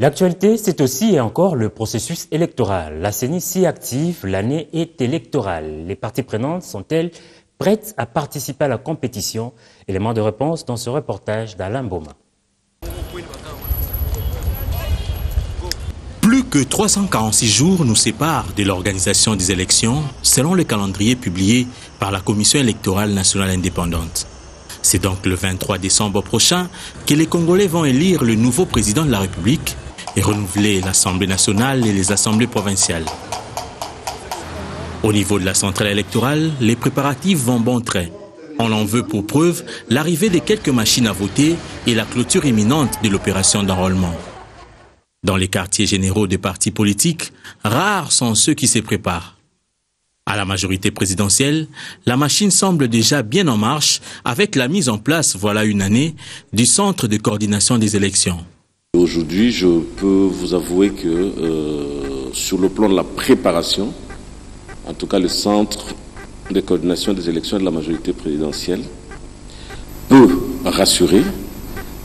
L'actualité, c'est aussi et encore le processus électoral. La CENI s'y active, l'année est électorale. Les parties prenantes sont-elles prêtes à participer à la compétition? Élément de réponse dans ce reportage d'Alain Boma. Plus que 346 jours nous séparent de l'organisation des élections, selon le calendrier publié par la Commission électorale nationale indépendante. C'est donc le 23 décembre prochain que les Congolais vont élire le nouveau président de la République et renouveler l'Assemblée nationale et les assemblées provinciales. Au niveau de la centrale électorale, les préparatifs vont bon train. On en veut pour preuve l'arrivée de quelques machines à voter et la clôture imminente de l'opération d'enrôlement. Dans les quartiers généraux des partis politiques, rares sont ceux qui se préparent. À la majorité présidentielle, la machine semble déjà bien en marche avec la mise en place, voilà une année, du Centre de coordination des élections. Aujourd'hui, je peux vous avouer que sur le plan de la préparation, en tout cas le Centre de coordination des élections de la majorité présidentielle peut rassurer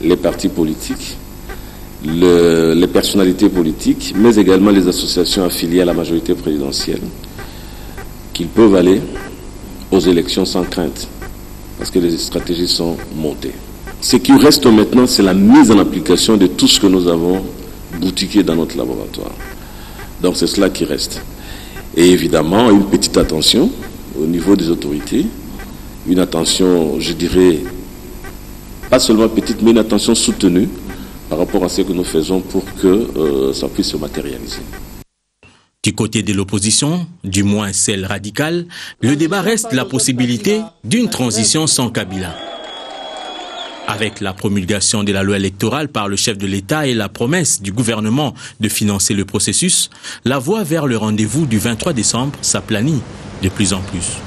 les partis politiques, les personnalités politiques, mais également les associations affiliées à la majorité présidentielle, qu'ils peuvent aller aux élections sans crainte, parce que les stratégies sont montées. Ce qui reste maintenant, c'est la mise en application de tout ce que nous avons boutiqué dans notre laboratoire. Donc c'est cela qui reste. Et évidemment, une petite attention au niveau des autorités, une attention, je dirais, pas seulement petite, mais une attention soutenue par rapport à ce que nous faisons pour que ça puisse se matérialiser. Du côté de l'opposition, du moins celle radicale, le débat reste la possibilité d'une transition sans Kabila. Avec la promulgation de la loi électorale par le chef de l'État et la promesse du gouvernement de financer le processus, la voie vers le rendez-vous du 23 décembre s'aplanit de plus en plus.